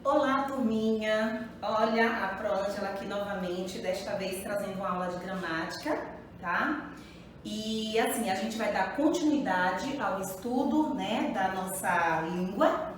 Olá, turminha! Olha, a Prângela aqui novamente, desta vez trazendo uma aula de gramática, tá? E assim, a gente vai dar continuidade ao estudo, né, da nossa língua.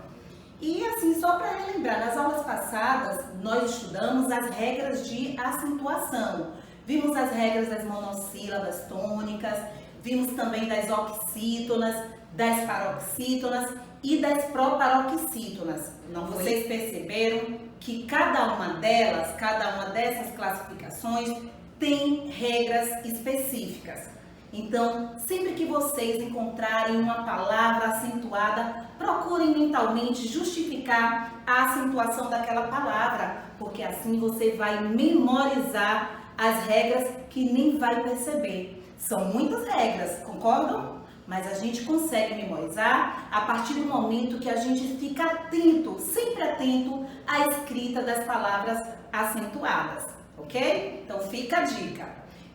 E assim, só para relembrar, nas aulas passadas, nós estudamos as regras de acentuação. Vimos as regras das monossílabas tônicas, vimos também das oxítonas, das paroxítonas e das proparoxítonas. Não, vocês perceberam que cada uma dessas classificações tem regras específicas. Então, sempre que vocês encontrarem uma palavra acentuada, procurem mentalmente justificar a acentuação daquela palavra, porque assim você vai memorizar as regras que nem vai perceber. São muitas regras, concordam? Mas a gente consegue memorizar a partir do momento que a gente fica atento, sempre atento à escrita das palavras acentuadas, ok? Então fica a dica.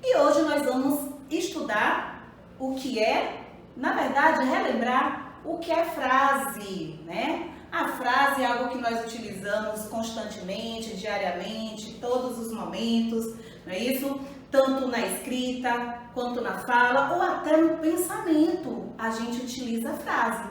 E hoje nós vamos estudar o que é, na verdade, relembrar o que é frase, né? A frase é algo que nós utilizamos constantemente, diariamente, todos os momentos, não é isso? Tanto na escrita, quanto na fala, ou até no pensamento, a gente utiliza a frase.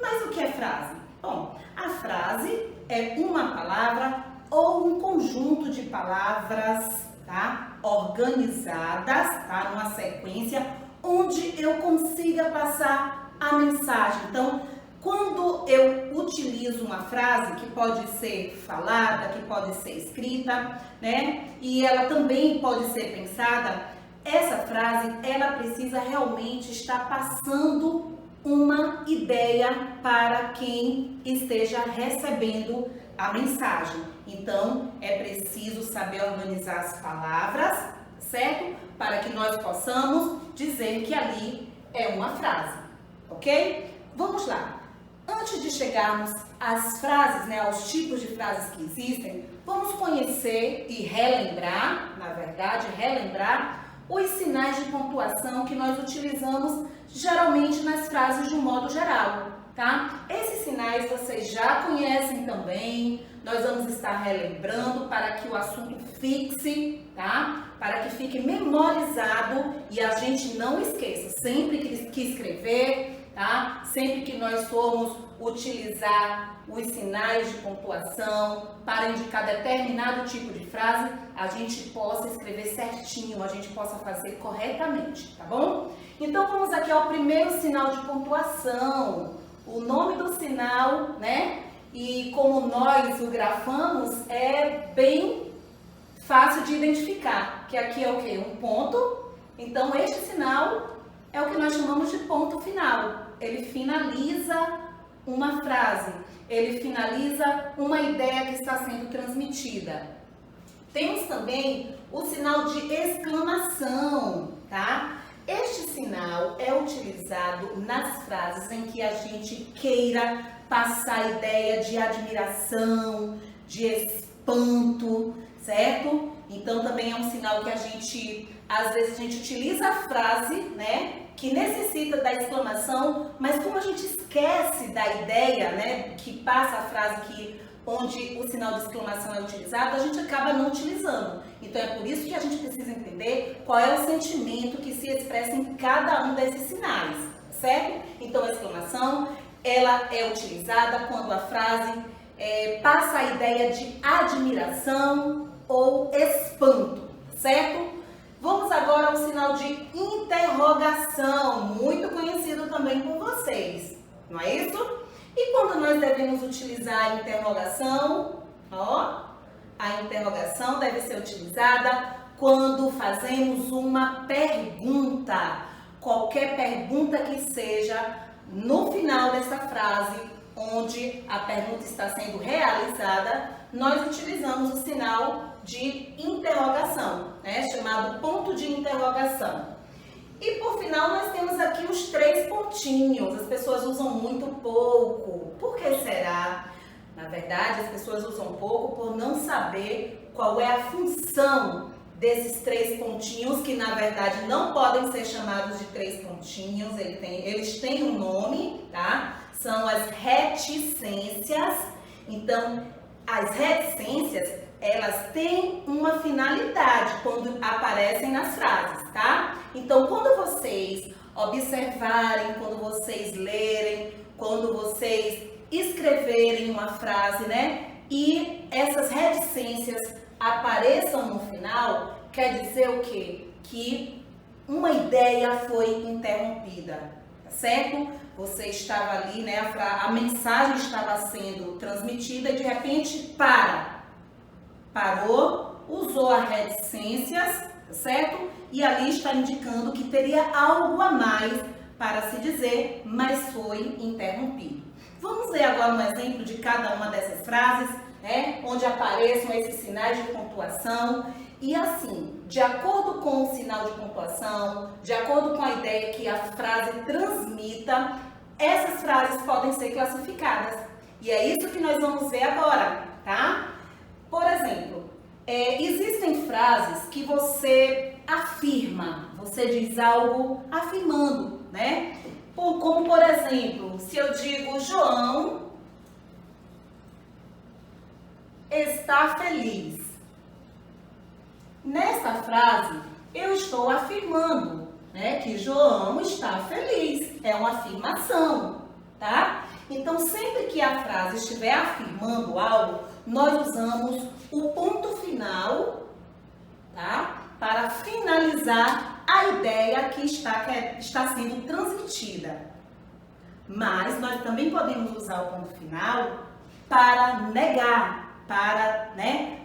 Mas o que é frase? Bom, a frase é uma palavra ou um conjunto de palavras, tá? Organizadas, tá? Numa sequência, onde eu consiga passar a mensagem. Então, quando eu utilizo uma frase que pode ser falada, que pode ser escrita, né? E ela também pode ser pensada, essa frase, ela precisa realmente estar passando uma ideia para quem esteja recebendo a mensagem. Então, é preciso saber organizar as palavras, certo? Para que nós possamos dizer que ali é uma frase, ok? Vamos lá. Antes de chegarmos às frases, né, aos tipos de frases que existem, vamos conhecer e relembrar, na verdade, os sinais de pontuação que nós utilizamos geralmente nas frases de um modo geral, tá? Esses sinais vocês já conhecem também, nós vamos estar relembrando para que o assunto fixe, tá? Para que fique memorizado e a gente não esqueça, sempre que escrever, tá? Sempre que nós formos utilizar os sinais de pontuação para indicar determinado tipo de frase, a gente possa escrever certinho, a gente possa fazer corretamente, tá bom? Então vamos aqui ao primeiro sinal de pontuação. O nome do sinal, né? E como nós o grafamos, é bem fácil de identificar, que aqui é o quê? Um ponto. Então este sinal é o que nós chamamos de ponto final. Ele finaliza uma frase, ele finaliza uma ideia que está sendo transmitida. Temos também o sinal de exclamação, tá? Este sinal é utilizado nas frases em que a gente queira passar a ideia de admiração, de espanto, certo? Então também é um sinal que às vezes a gente utiliza a frase, né, que necessita da exclamação, mas como a gente esquece da ideia, né, que passa a frase onde o sinal de exclamação é utilizado, a gente acaba não utilizando. Então é por isso que a gente precisa entender qual é o sentimento que se expressa em cada um desses sinais, certo? Então a exclamação, ela é utilizada quando a frase passa a ideia de admiração ou espanto, certo? Vamos agora ao sinal de interrogação, muito conhecido também por vocês, não é isso? E quando nós devemos utilizar a interrogação? Ó, a interrogação deve ser utilizada quando fazemos uma pergunta, qualquer pergunta que seja, no final dessa frase, onde a pergunta está sendo realizada, nós utilizamos o sinal de interrogação, né, chamado ponto de interrogação. E por final nós temos aqui os 3 pontinhos, as pessoas usam muito pouco, por que será? Na verdade as pessoas usam pouco por não saber qual é a função desses 3 pontinhos, que na verdade não podem ser chamados de 3 pontinhos, eles têm um nome, tá? São as reticências. Então as reticências, elas têm uma finalidade quando aparecem nas frases, tá? Então, quando vocês observarem, quando vocês lerem, quando vocês escreverem uma frase, né? E essas reticências apareçam no final, quer dizer o quê? Que uma ideia foi interrompida, tá certo? Você estava ali, né? A mensagem estava sendo transmitida e de repente parou, usou as reticências, tá certo? E ali está indicando que teria algo a mais para se dizer, mas foi interrompido. Vamos ver agora um exemplo de cada uma dessas frases, né? Onde apareçam esses sinais de pontuação. E assim, de acordo com o sinal de pontuação, de acordo com a ideia que a frase transmita, essas frases podem ser classificadas. E é isso que nós vamos ver agora, tá? Por exemplo, existem frases que você afirma, você diz algo afirmando, né? Como, por exemplo, se eu digo, João está feliz. Nessa frase, eu estou afirmando, né, que João está feliz. É uma afirmação, tá? Então, sempre que a frase estiver afirmando algo, nós usamos o ponto final, tá? Para finalizar a ideia que está sendo transmitida. Mas nós também podemos usar o ponto final para negar, para, né,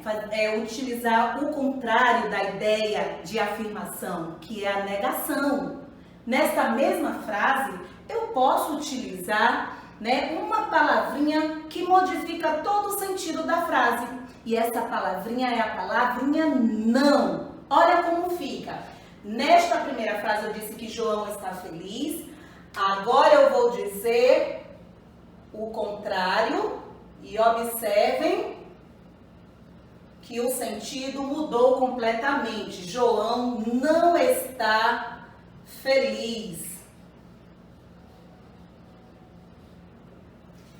utilizar o contrário da ideia de afirmação, que é a negação. Nesta mesma frase, eu posso utilizar, né, uma palavrinha que modifica todo o sentido da frase. E essa palavrinha é a palavrinha não. Olha como fica. Nesta primeira frase eu disse que João está feliz. Agora eu vou dizer o contrário e observem que o sentido mudou completamente. João não está feliz.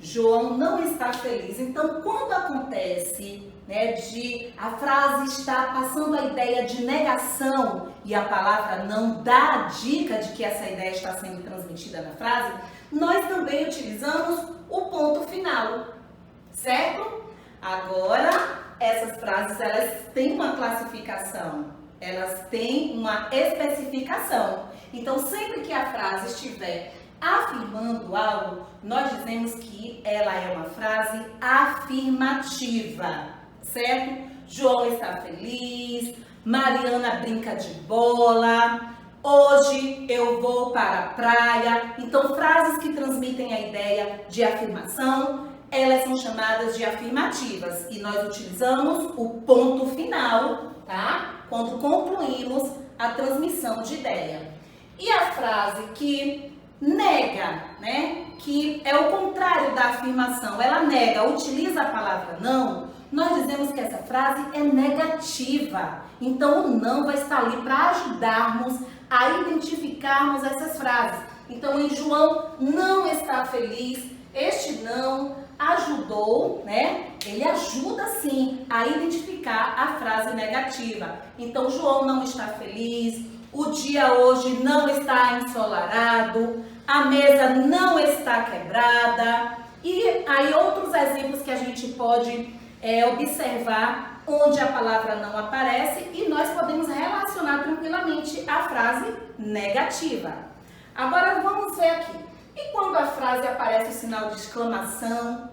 João não está feliz. Então, quando acontece, né, de a frase estar passando a ideia de negação e a palavra não dá a dica de que essa ideia está sendo transmitida na frase, nós também utilizamos o ponto final, certo? Agora, essas frases, elas têm uma classificação, elas têm uma especificação. Então, sempre que a frase estiver afirmando algo, nós dizemos que ela é uma frase afirmativa, certo? João está feliz, Mariana brinca de bola, hoje eu vou para a praia. Então, frases que transmitem a ideia de afirmação, elas são chamadas de afirmativas e nós utilizamos o ponto final, tá? Quando concluímos a transmissão de ideia. E a frase que nega, né? Que é o contrário da afirmação, ela nega, utiliza a palavra não, nós dizemos que essa frase é negativa. Então, o não vai estar ali para ajudarmos a identificarmos essas frases. Então, em João não está feliz, este não ajudou, né? Ele ajuda sim a identificar a frase negativa. Então, João não está feliz, o dia hoje não está ensolarado, a mesa não está quebrada. E aí outros exemplos que a gente pode observar onde a palavra não aparece e nós podemos relacionar tranquilamente a frase negativa. Agora vamos ver aqui. E quando a frase aparece o sinal de exclamação,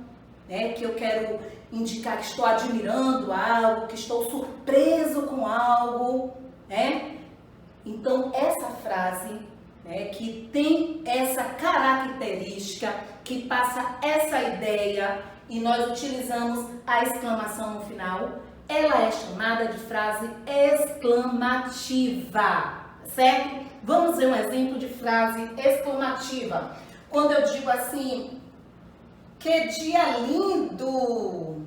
né, que eu quero indicar que estou admirando algo, que estou surpreso com algo, né? Então, essa frase, né, que tem essa característica, que passa essa ideia e nós utilizamos a exclamação no final, ela é chamada de frase exclamativa, certo? Vamos ver um exemplo de frase exclamativa. Quando eu digo assim, que dia lindo!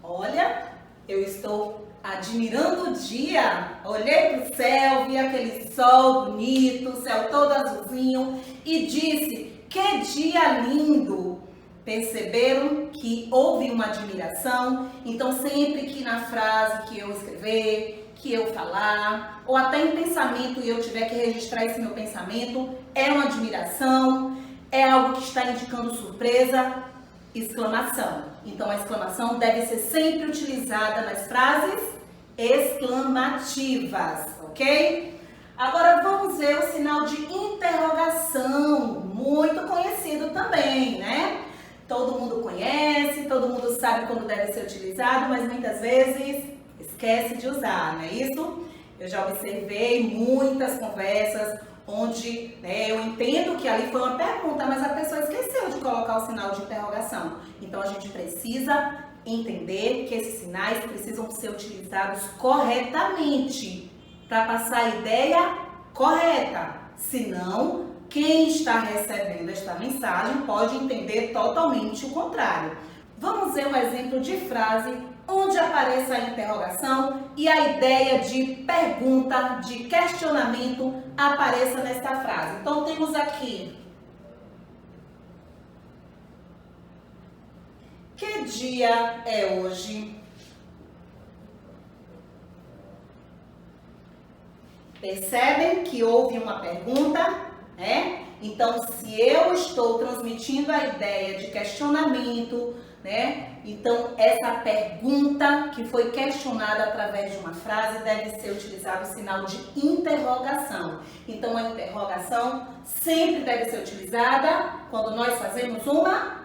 Olha, eu estou admirando o dia. Olhei para o céu, vi aquele sol bonito, o céu todo azulzinho e disse, Que dia lindo! Perceberam que houve uma admiração? Então, sempre que na frase que eu escrever, que eu falar, ou até em pensamento e eu tiver que registrar esse meu pensamento, é uma admiração, é algo que está indicando surpresa, exclamação. Então, a exclamação deve ser sempre utilizada nas frases exclamativas, ok? Agora vamos ver o sinal de interrogação, muito conhecido também, né? Todo mundo conhece, todo mundo sabe quando deve ser utilizado, mas muitas vezes esquece de usar, não é isso? Eu já observei muitas conversas onde eu entendo que ali foi uma pergunta, mas a pessoa esqueceu de colocar o sinal de interrogação. Então a gente precisa entender que esses sinais precisam ser utilizados corretamente para passar a ideia correta. Senão, quem está recebendo esta mensagem pode entender totalmente o contrário. Vamos ver um exemplo de frase onde aparece a interrogação e a ideia de pergunta, de questionamento apareça nesta frase. Então, temos aqui: que dia é hoje? Percebem que houve uma pergunta, né? Então, se eu estou transmitindo a ideia de questionamento, né? Então, essa pergunta que foi questionada através de uma frase deve ser utilizado o sinal de interrogação. Então, a interrogação sempre deve ser utilizada quando nós fazemos uma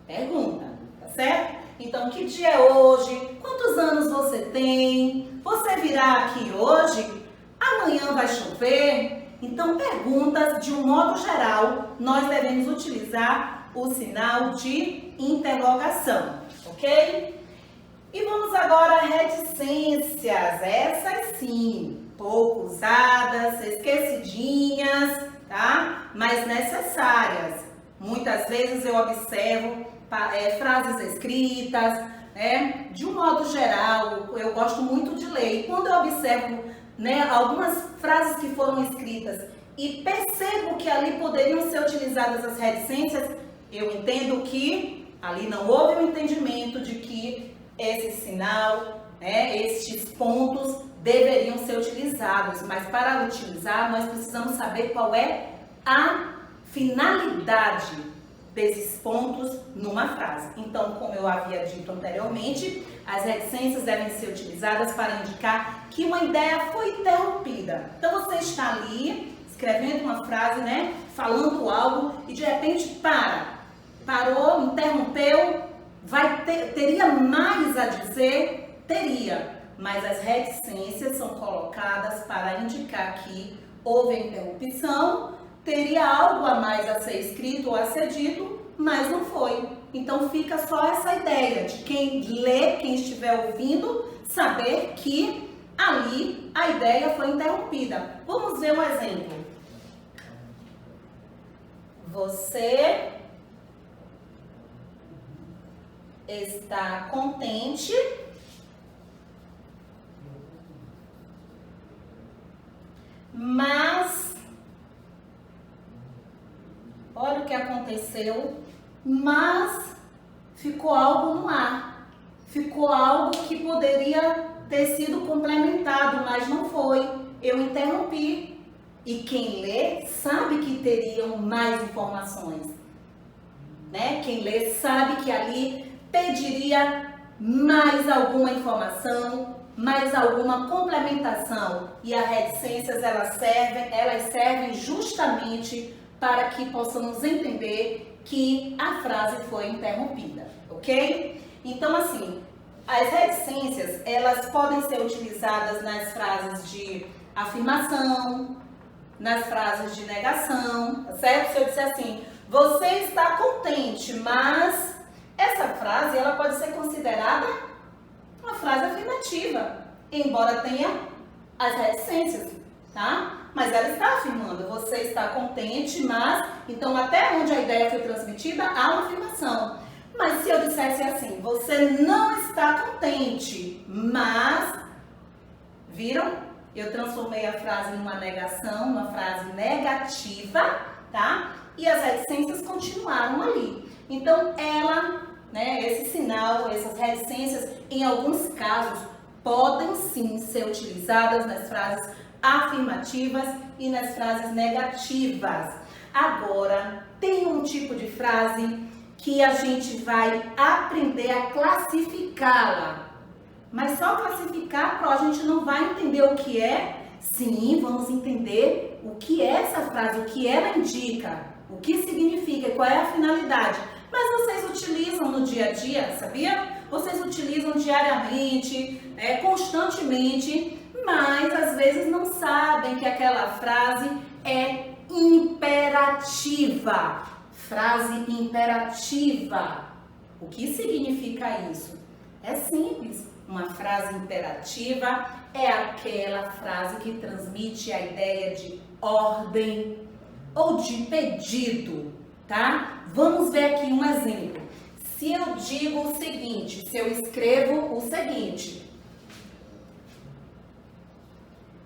pergunta, tá certo? Então, que dia é hoje? Quantos anos você tem? Você virá aqui hoje? Amanhã vai chover? Então, perguntas, de um modo geral, nós devemos utilizar o sinal de interrogação, ok? E vamos agora a reticências, essas sim, pouco usadas, esquecidinhas, tá? Mas necessárias. Muitas vezes eu observo frases escritas, né? De um modo geral, eu gosto muito de ler. E quando eu observo, né, algumas frases que foram escritas e percebo que ali poderiam ser utilizadas as reticências, eu entendo que ali não houve um entendimento de que esse sinal, né, estes pontos deveriam ser utilizados, mas para utilizar nós precisamos saber qual é a finalidade desses pontos numa frase. Então, como eu havia dito anteriormente, as reticências devem ser utilizadas para indicar que uma ideia foi interrompida. Então, você está ali escrevendo uma frase, né, falando algo e de repente parou, interrompeu, teria mais a dizer? Teria, mas as reticências são colocadas para indicar que houve a interrupção, teria algo a mais a ser escrito ou a ser dito, mas não foi. Então fica só essa ideia de quem lê, quem estiver ouvindo, saber que ali a ideia foi interrompida. Vamos ver um exemplo. Você está contente mas olha o que aconteceu, mas ficou algo no ar, ficou algo que poderia ter sido complementado, mas não foi, eu interrompi. E quem lê sabe que teriam mais informações, né? Quem lê sabe que ali pediria mais alguma informação, mais alguma complementação. E as reticências, elas servem justamente para que possamos entender que a frase foi interrompida, ok? Então, assim, as reticências, elas podem ser utilizadas nas frases de afirmação, nas frases de negação, tá certo? Se eu disser assim, você está contente, mas essa frase, ela pode ser considerada uma frase afirmativa, embora tenha as reticências, tá? Mas ela está afirmando, você está contente, mas... Então, até onde a ideia foi transmitida, há uma afirmação. Mas se eu dissesse assim, você não está contente, mas... Viram? Eu transformei a frase numa negação, uma frase negativa, tá? e as reticências continuaram ali. Então, ela, né, esse sinal, essas reticências, em alguns casos, podem sim ser utilizadas nas frases afirmativas e nas frases negativas. Agora, tem um tipo de frase que a gente vai aprender a classificá-la. Mas só classificar, a gente não vai entender o que é. Sim, vamos entender o que é essa frase, o que ela indica, o que significa, qual é a finalidade. Mas vocês utilizam no dia a dia, sabia? Vocês utilizam diariamente, constantemente, mas às vezes não sabem que aquela frase é imperativa. Frase imperativa. O que significa isso? É simples. Uma frase imperativa é aquela frase que transmite a ideia de ordem ou de pedido, tá? Vamos ver aqui um exemplo. Se eu digo o seguinte, se eu escrevo o seguinte: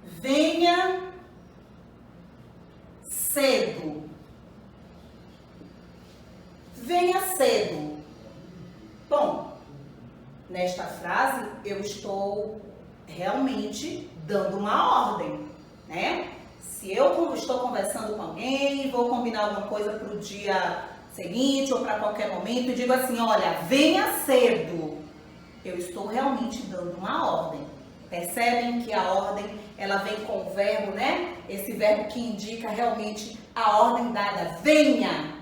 venha cedo. Venha cedo. Bom, nesta frase eu estou realmente dando uma ordem, né? Se eu estou conversando com alguém e vou combinar alguma coisa para o dia seguinte ou para qualquer momento e digo assim, olha, venha cedo, eu estou realmente dando uma ordem. Percebem que a ordem, ela vem com o verbo, né? Esse verbo que indica realmente a ordem dada, venha,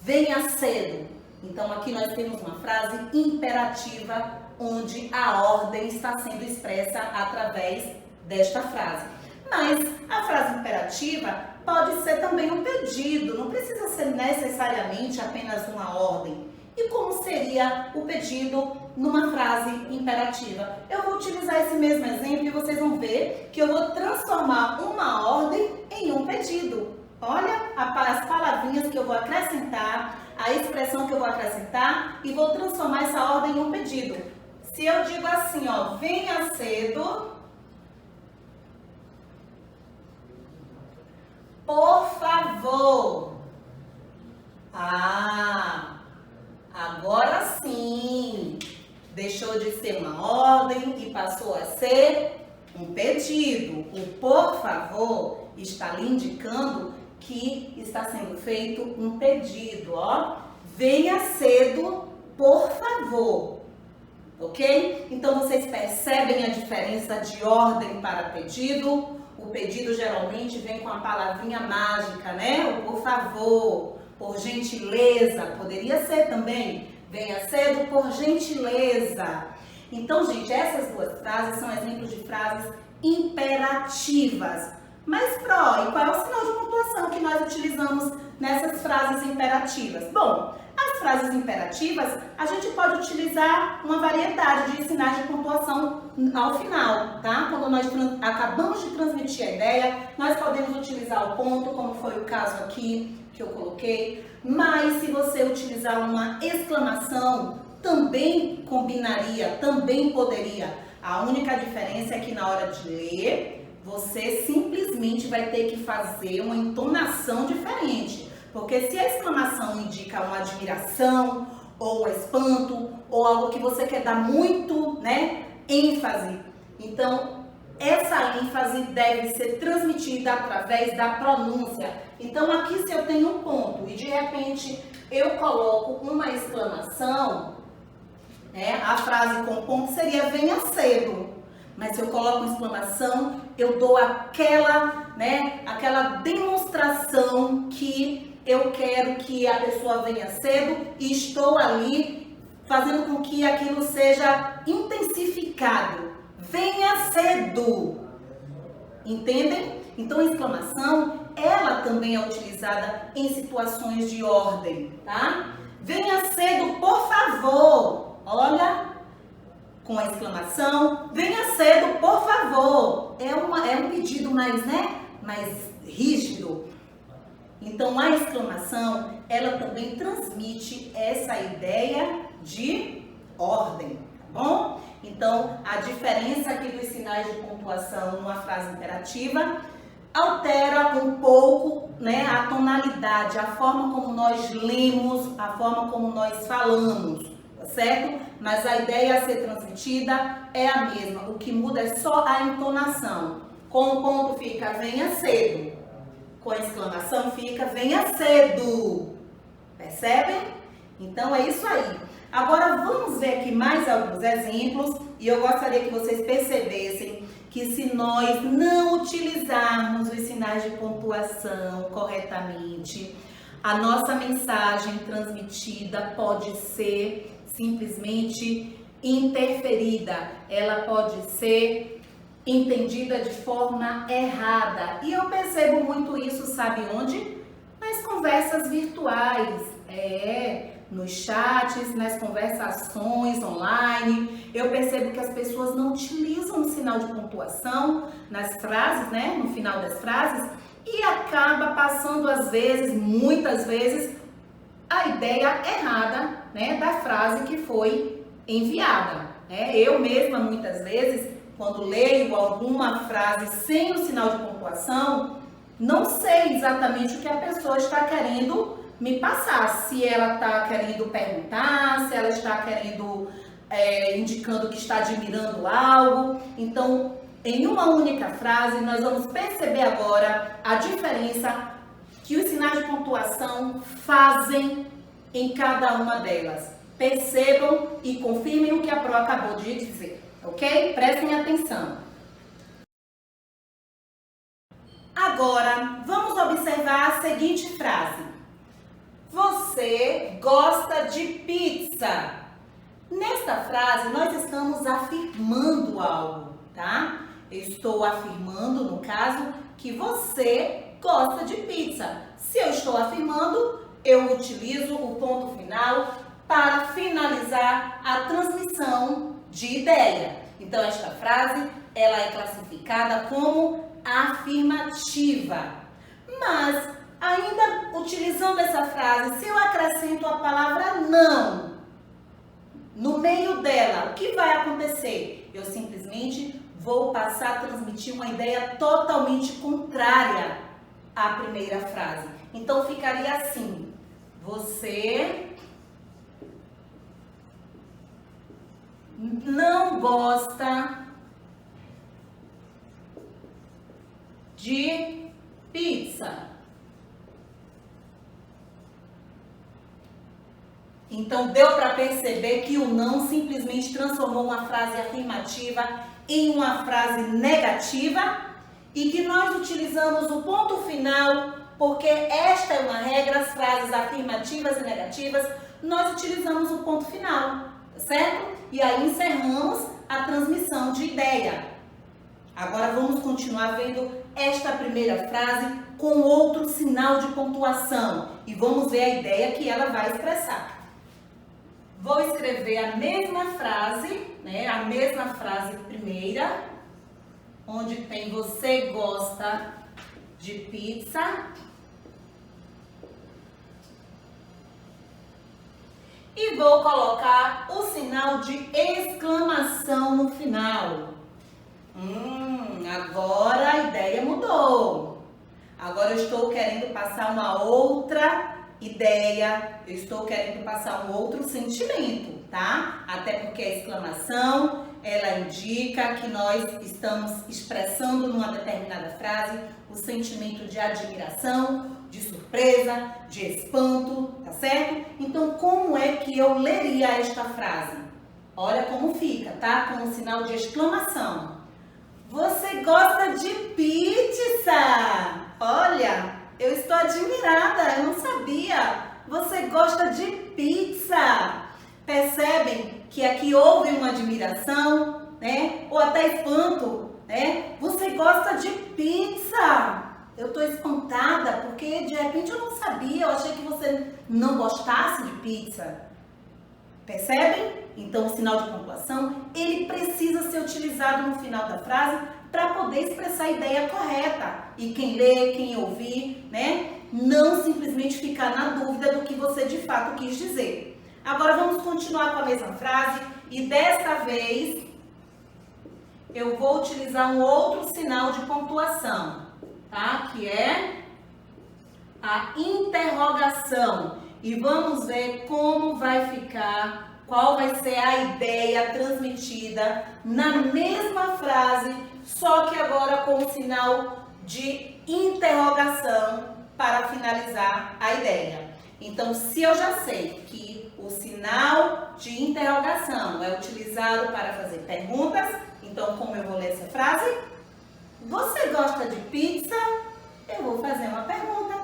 venha cedo. Então aqui nós temos uma frase imperativa onde a ordem está sendo expressa através desta frase. Mas a frase imperativa pode ser também um pedido, não precisa ser necessariamente apenas uma ordem. E como seria o pedido numa frase imperativa? Eu vou utilizar esse mesmo exemplo e vocês vão ver que eu vou transformar uma ordem em um pedido. Olha as palavrinhas que eu vou acrescentar, a expressão que eu vou acrescentar e vou transformar essa ordem em um pedido. Se eu digo assim, ó, venha cedo, por favor. Ah, agora sim, deixou de ser uma ordem e passou a ser um pedido. O por favor está lhe indicando que está sendo feito um pedido, ó. Venha cedo, por favor. Ok? Então, vocês percebem a diferença de ordem para pedido? O pedido geralmente vem com a palavrinha mágica, né? O por favor, por gentileza, poderia ser também. Venha cedo, por gentileza. Então, gente, essas duas frases são exemplos de frases imperativas. Mas, Pro, e qual é o sinal de pontuação que nós utilizamos nessas frases imperativas? Bom, as frases imperativas, a gente pode utilizar uma variedade de sinais de pontuação ao final, tá? Quando nós acabamos de transmitir a ideia, nós podemos utilizar o ponto, como foi o caso aqui que eu coloquei. Mas se você utilizar uma exclamação, também combinaria, também poderia. A única diferença é que na hora de ler, você simplesmente vai ter que fazer uma entonação diferente. Porque se a exclamação indica uma admiração, ou um espanto, ou algo que você quer dar muito, né, ênfase, então essa ênfase deve ser transmitida através da pronúncia. Então aqui, se eu tenho um ponto e de repente eu coloco uma exclamação, né, a frase com ponto seria venha cedo. Mas se eu coloco uma exclamação, eu dou aquela demonstração que eu quero que a pessoa venha cedo e estou ali fazendo com que aquilo seja intensificado. Venha cedo. Entendem? Então, a exclamação, ela também é utilizada em situações de ordem, tá? Venha cedo, por favor. Olha, com a exclamação, venha cedo, por favor. É um pedido mais, mais rígido. Então, a exclamação, ela também transmite essa ideia de ordem, tá bom? Então, a diferença aqui dos sinais de pontuação numa frase imperativa, altera um pouco, né, a tonalidade, a forma como nós lemos, a forma como nós falamos, tá certo? Mas a ideia a ser transmitida é a mesma, o que muda é só a entonação. Com o ponto fica venha cedo, com a exclamação fica venha cedo, percebem? Então é isso aí. Agora vamos ver aqui mais alguns exemplos e eu gostaria que vocês percebessem que se nós não utilizarmos os sinais de pontuação corretamente, a nossa mensagem transmitida pode ser simplesmente interferida, ela pode ser entendida de forma errada. E eu percebo muito isso, sabe onde? Nas conversas virtuais, nos chats, nas conversações online. Eu percebo que as pessoas não utilizam o sinal de pontuação nas frases, né, no final das frases, e acaba passando às vezes, muitas vezes, a ideia errada, né, da frase que foi enviada. Eu mesma, muitas vezes, quando leio alguma frase sem o sinal de pontuação, não sei exatamente o que a pessoa está querendo me passar. Se ela está querendo perguntar, se ela está querendo, indicando que está admirando algo. Então, em uma única frase, nós vamos perceber agora a diferença que os sinais de pontuação fazem em cada uma delas. Percebam e confirmem o que a Pro acabou de dizer, ok? Prestem atenção. Agora, vamos observar a seguinte frase. Você gosta de pizza? Nesta frase, nós estamos afirmando algo, tá? Eu estou afirmando, no caso, que você gosta de pizza. Se eu estou afirmando, eu utilizo o ponto final para finalizar a transmissão de ideia. Então, esta frase, ela é classificada como afirmativa. Mas, ainda utilizando essa frase, se eu acrescento a palavra não no meio dela, o que vai acontecer? Eu simplesmente vou passar a transmitir uma ideia totalmente contrária à primeira frase. Então, ficaria assim: você não gosta de pizza. Então, deu para perceber que o não simplesmente transformou uma frase afirmativa em uma frase negativa e que nós utilizamos o ponto final, porque esta é uma regra, as frases afirmativas e negativas, nós utilizamos o ponto final, certo? E aí encerramos a transmissão de ideia. Agora vamos continuar vendo esta primeira frase com outro sinal de pontuação e vamos ver a ideia que ela vai expressar. Vou escrever a mesma frase, né? A mesma frase primeira, onde tem você gosta de pizza. E vou colocar o sinal de exclamação no final. Agora a ideia mudou. Agora eu estou querendo passar uma outra ideia, eu estou querendo passar um outro sentimento, tá? Até porque a exclamação, ela indica que nós estamos expressando numa determinada frase o sentimento de admiração, de surpresa, de espanto, tá certo? Então, como é que eu leria esta frase? Olha como fica, tá? Com o sinal de exclamação. Você gosta de pizza? Olha, eu estou admirada, eu não sabia. Você gosta de pizza? Percebem que aqui houve uma admiração, né? Ou até espanto, né? Você gosta de pizza? Eu estou espantada porque de repente eu não sabia, eu achei que você não gostasse de pizza. Percebem? Então, o sinal de pontuação, ele precisa ser utilizado no final da frase para poder expressar a ideia correta. E quem lê, quem ouvir, né? Não simplesmente ficar na dúvida do que você de fato quis dizer. Agora, vamos continuar com a mesma frase e desta vez eu vou utilizar um outro sinal de pontuação, tá? Que é a interrogação. E vamos ver como vai ficar, qual vai ser a ideia transmitida na mesma frase, só que agora com o sinal de interrogação para finalizar a ideia. Então, se eu já sei que o sinal de interrogação é utilizado para fazer perguntas, então como eu vou ler essa frase? Você gosta de pizza? Eu vou fazer uma pergunta,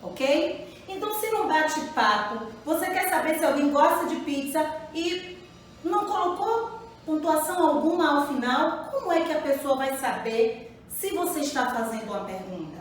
ok? Então, se no bate-papo você quer saber se alguém gosta de pizza e não colocou pontuação alguma ao final, como é que a pessoa vai saber se você está fazendo uma pergunta?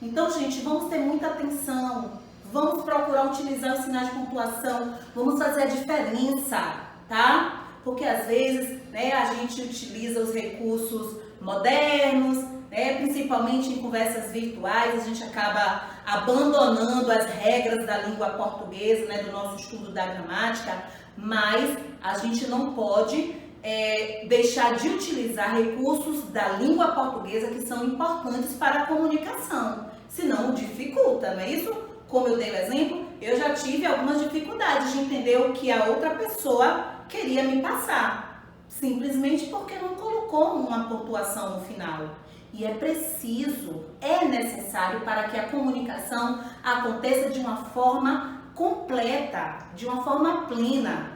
Então, gente, vamos ter muita atenção, vamos procurar utilizar os sinais de pontuação, vamos fazer a diferença, tá? Porque às vezes, né, a gente utiliza os recursos modernos, né, principalmente em conversas virtuais, a gente acaba abandonando as regras da língua portuguesa, né, do nosso estudo da gramática, mas a gente não pode deixar de utilizar recursos da língua portuguesa que são importantes para a comunicação, senão dificulta, não é isso? Como eu dei o exemplo, eu já tive algumas dificuldades de entender o que a outra pessoa queria me passar, simplesmente porque não colocou uma pontuação no final. E é preciso, é necessário para que a comunicação aconteça de uma forma completa, de uma forma plena,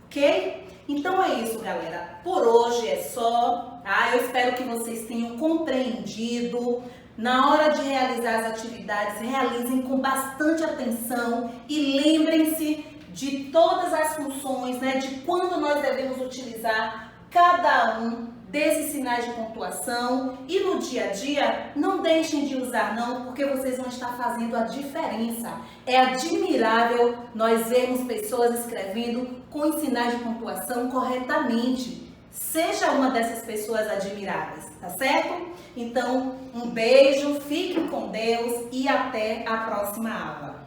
ok? Então é isso, galera. Por hoje é só, tá? Eu espero que vocês tenham compreendido. Na hora de realizar as atividades, realizem com bastante atenção e lembrem-se de todas as funções, né? De quando nós devemos utilizar cada um desses sinais de pontuação e no dia a dia não deixem de usar não, porque vocês vão estar fazendo a diferença. É admirável nós vermos pessoas escrevendo com os sinais de pontuação corretamente. Seja uma dessas pessoas admiráveis, tá certo? Então, um beijo, fiquem com Deus e até a próxima aula.